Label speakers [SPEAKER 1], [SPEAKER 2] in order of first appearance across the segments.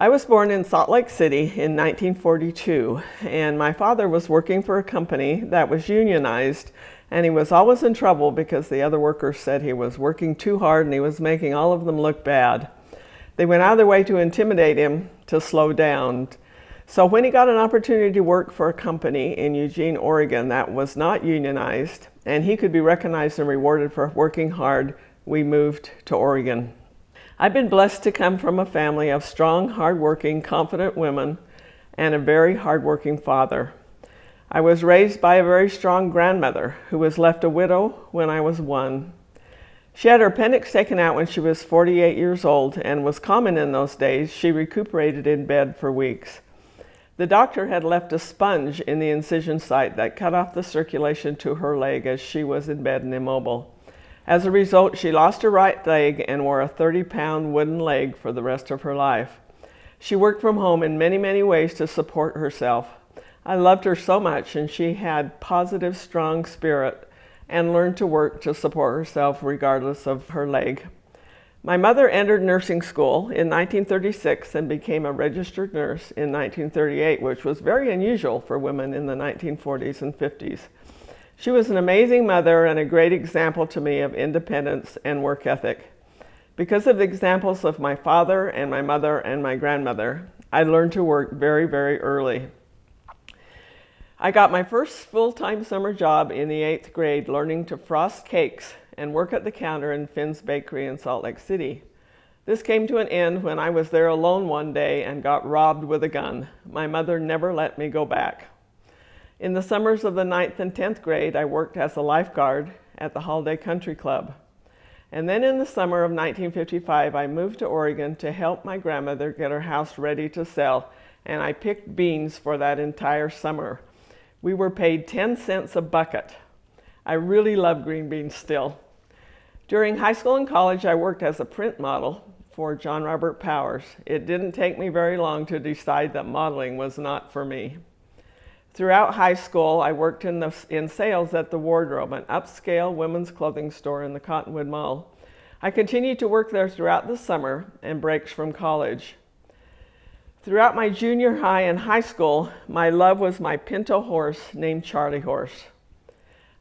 [SPEAKER 1] I was born in Salt Lake City in 1942, and my father was working for a company that was unionized, and he was always in trouble because the other workers said he was working too hard and he was making all of them look bad. They went out of their way to intimidate him to slow down. So when he got an opportunity to work for a company in Eugene, Oregon that was not unionized, and he could be recognized and rewarded for working hard, we moved to Oregon. I've been blessed to come from a family of strong, hardworking, confident women and a very hardworking father. I was raised by a very strong grandmother who was left a widow when I was 1. She had her appendix taken out when she was 48 years old, and was common in those days. She recuperated in bed for weeks. The doctor had left a sponge in the incision site that cut off the circulation to her leg as she was in bed and immobile. As a result, she lost her right leg and wore a 30-pound wooden leg for the rest of her life. She worked from home in many, many ways to support herself. I loved her so much, and she had positive, strong spirit and learned to work to support herself regardless of her leg. My mother entered nursing school in 1936 and became a registered nurse in 1938, which was very unusual for women in the 1940s and 50s. She was an amazing mother and a great example to me of independence and work ethic. Because of the examples of my father and my mother and my grandmother, I learned to work very, very early. I got my first full-time summer job in the 8th grade, learning to frost cakes and work at the counter in Finn's Bakery in Salt Lake City. This came to an end when I was there alone one day and got robbed with a gun. My mother never let me go back. In the summers of the 9th and 10th grade, I worked as a lifeguard at the Holiday Country Club. And then in the summer of 1955, I moved to Oregon to help my grandmother get her house ready to sell, and I picked beans for that entire summer. We were paid 10 cents a bucket. I really love green beans still. During high school and college, I worked as a print model for John Robert Powers. It didn't take me very long to decide that modeling was not for me. Throughout high school, I worked in sales at the Wardrobe, an upscale women's clothing store in the Cottonwood Mall. I continued to work there throughout the summer and breaks from college. Throughout my junior high and high school, my love was my pinto horse named Charlie Horse.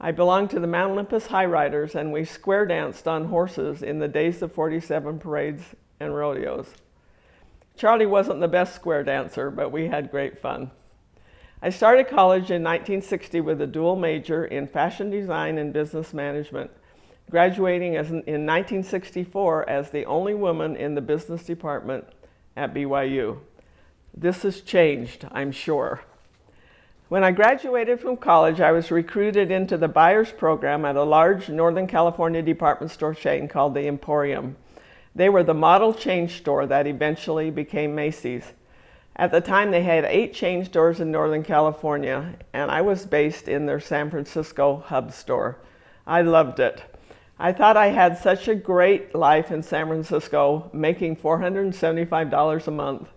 [SPEAKER 1] I belonged to the Mount Olympus High Riders, and we square danced on horses in the Days of 47 parades and rodeos. Charlie wasn't the best square dancer, but we had great fun. I started college in 1960 with a dual major in fashion design and business management, graduating in 1964 as the only woman in the business department at BYU. This has changed, I'm sure. When I graduated from college, I was recruited into the buyer's program at a large Northern California department store chain called the Emporium. They were the model chain store that eventually became Macy's. At the time, they had 8 chain stores in Northern California, and I was based in their San Francisco hub store. I loved it. I thought I had such a great life in San Francisco, making $475 a month.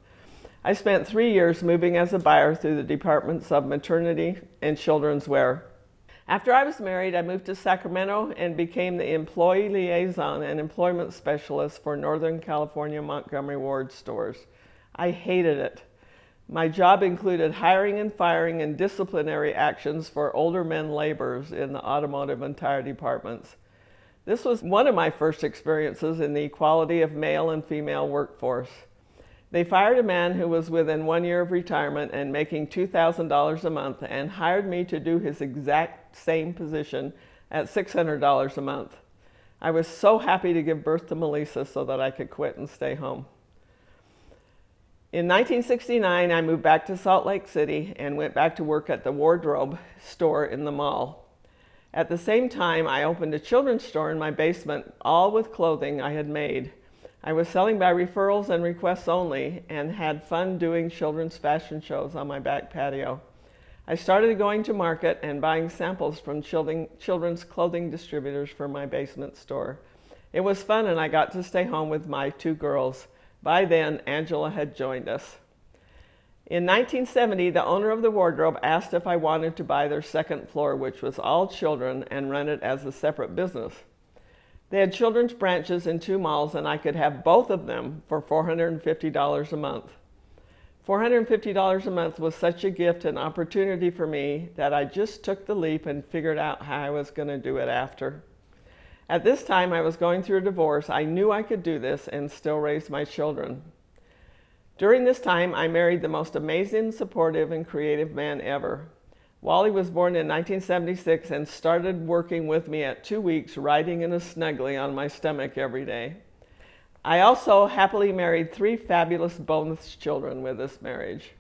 [SPEAKER 1] I spent 3 years moving as a buyer through the departments of maternity and children's wear. After I was married, I moved to Sacramento and became the employee liaison and employment specialist for Northern California Montgomery Ward stores. I hated it. My job included hiring and firing and disciplinary actions for older men laborers in the automotive and tire departments. This was one of my first experiences in the equality of male and female workforce. They fired a man who was within 1 year of retirement and making $2,000 a month, and hired me to do his exact same position at $600 a month. I was so happy to give birth to Melissa so that I could quit and stay home. In 1969, I moved back to Salt Lake City and went back to work at the Wardrobe store in the mall. At the same time, I opened a children's store in my basement, all with clothing I had made. I was selling by referrals and requests only, and had fun doing children's fashion shows on my back patio. I started going to market and buying samples from children's clothing distributors for my basement store. It was fun, and I got to stay home with my 2 girls. By then, Angela had joined us. In 1970, the owner of the Wardrobe asked if I wanted to buy their second floor, which was all children, and run it as a separate business. They had children's branches in 2 malls, and I could have both of them for $450 a month. $450 a month was such a gift and opportunity for me that I just took the leap and figured out how I was going to do it after. At this time, I was going through a divorce. I knew I could do this and still raise my children. During this time, I married the most amazing, supportive, and creative man ever. Wally was born in 1976 and started working with me at 2 weeks, riding in a Snuggly on my stomach every day. I also happily married 3 fabulous bonus children with this marriage.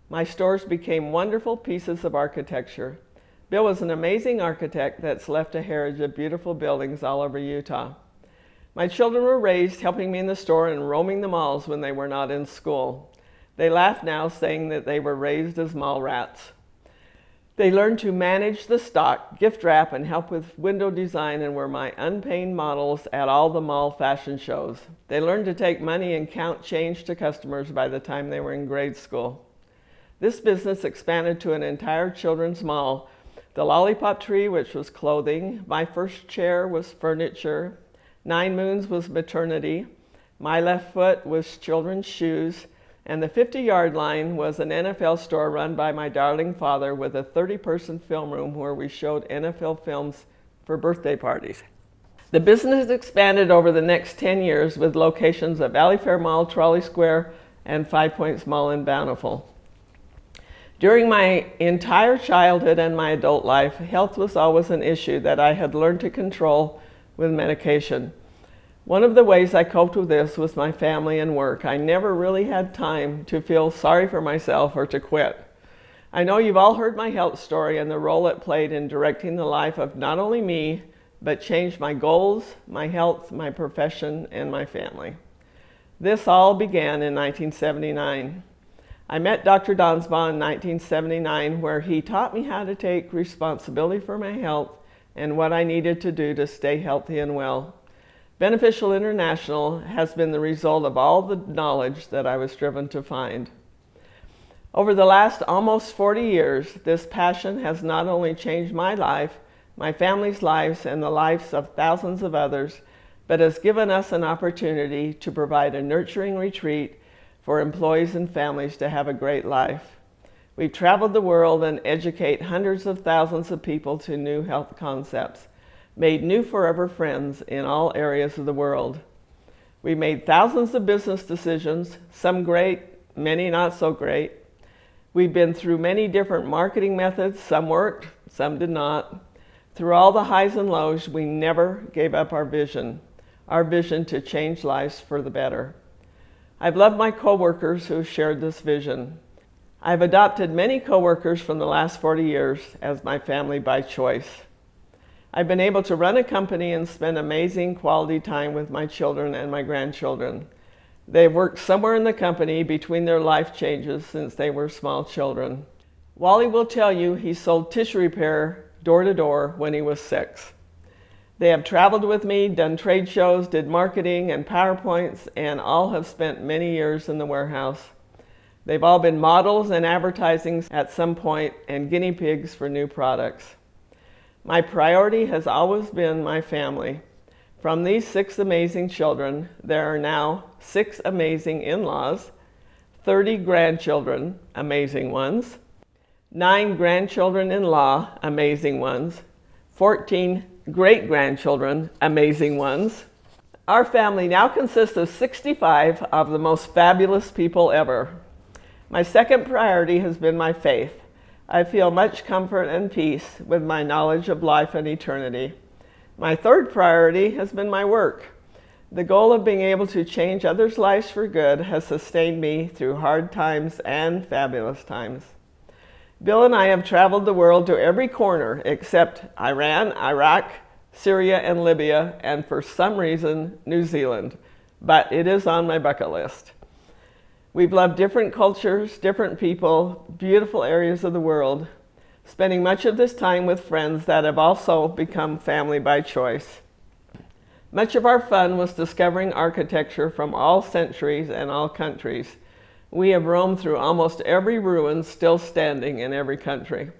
[SPEAKER 1] My stores became wonderful pieces of architecture. Bill was an amazing architect that's left a heritage of beautiful buildings all over Utah. My children were raised helping me in the store and roaming the malls when they were not in school. They laugh now, saying that they were raised as mall rats. They learned to manage the stock, gift wrap, and help with window design and were my unpaid models at all the mall fashion shows. They learned to take money and count change to customers by the time they were in grade school. This business expanded to an entire children's mall. The Lollipop Tree, which was clothing. My First Chair was furniture. 9 Moons was maternity. My Left Foot was children's shoes. And the 50-Yard Line was an NFL store run by my darling father with a 30-person film room where we showed NFL films for birthday parties. The business expanded over the next 10 years with locations at Valley Fair Mall, Trolley Square, and Five Points Mall in Bountiful. During my entire childhood and my adult life, health was always an issue that I had learned to control with medication. One of the ways I coped with this was my family and work. I never really had time to feel sorry for myself or to quit. I know you've all heard my health story and the role it played in directing the life of not only me, but changed my goals, my health, my profession, and my family. This all began in 1979. I met Dr. Donsbaugh in 1979, where he taught me how to take responsibility for my health and what I needed to do to stay healthy and well. Beneficial International has been the result of all the knowledge that I was driven to find. Over the last almost 40 years, this passion has not only changed my life, my family's lives, and the lives of thousands of others, but has given us an opportunity to provide a nurturing retreat for employees and families to have a great life. We've traveled the world and educate hundreds of thousands of people to new health concepts, made new forever friends in all areas of the world. We made thousands of business decisions, some great, many not so great. We've been through many different marketing methods, some worked, some did not. Through all the highs and lows, we never gave up our vision to change lives for the better. I've loved my coworkers who have shared this vision. I've adopted many coworkers from the last 40 years as my family by choice. I've been able to run a company and spend amazing quality time with my children and my grandchildren. They've worked somewhere in the company between their life changes since they were small children. Wally will tell you he sold tissue repair door to door when he was 6. They have traveled with me, done trade shows, did marketing and PowerPoints, and all have spent many years in the warehouse. They've all been models and advertising at some point and guinea pigs for new products. My priority has always been my family. From these 6 amazing children, there are now 6 amazing in-laws, 30 grandchildren, amazing ones, 9 grandchildren-in-law, amazing ones, 14 great-grandchildren, amazing ones. Our family now consists of 65 of the most fabulous people ever. My second priority has been my faith. I feel much comfort and peace with my knowledge of life and eternity. My third priority has been my work. The goal of being able to change others' lives for good has sustained me through hard times and fabulous times. Bill and I have traveled the world to every corner except Iran, Iraq, Syria, and Libya, and for some reason, New Zealand. But it is on my bucket list. We've loved different cultures, different people, beautiful areas of the world, spending much of this time with friends that have also become family by choice. Much of our fun was discovering architecture from all centuries and all countries. We have roamed through almost every ruin still standing in every country.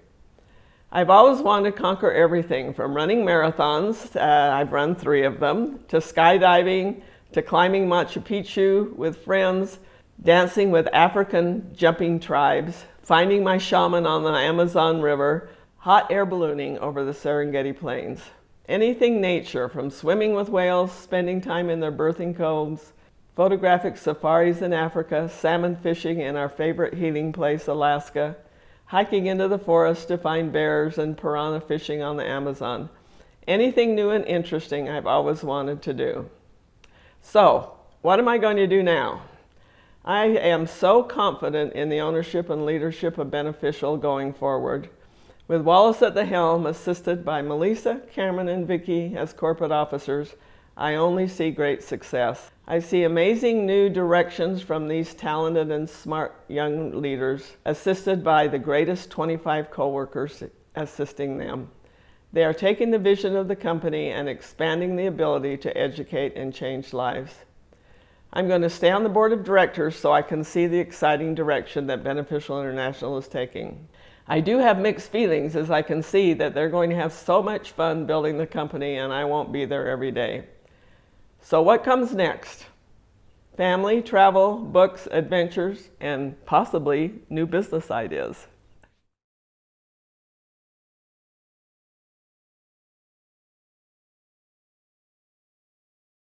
[SPEAKER 1] I've always wanted to conquer everything from running marathons, I've run 3 of them, to skydiving, to climbing Machu Picchu with friends, dancing with African jumping tribes, finding my shaman on the Amazon River, hot air ballooning over the Serengeti Plains. Anything nature, from swimming with whales, spending time in their birthing coves, photographic safaris in Africa, salmon fishing in our favorite healing place, Alaska, hiking into the forest to find bears, and piranha fishing on the Amazon. Anything new and interesting I've always wanted to do. So, what am I going to do now? I am so confident in the ownership and leadership of Beneficial going forward. With Wallace at the helm, assisted by Melissa, Cameron, and Vicki as corporate officers, I only see great success. I see amazing new directions from these talented and smart young leaders, assisted by the greatest 25 coworkers assisting them. They are taking the vision of the company and expanding the ability to educate and change lives. I'm going to stay on the board of directors so I can see the exciting direction that Beneficial International is taking. I do have mixed feelings, as I can see that they're going to have so much fun building the company and I won't be there every day. So what comes next? Family, travel, books, adventures, and possibly new business ideas.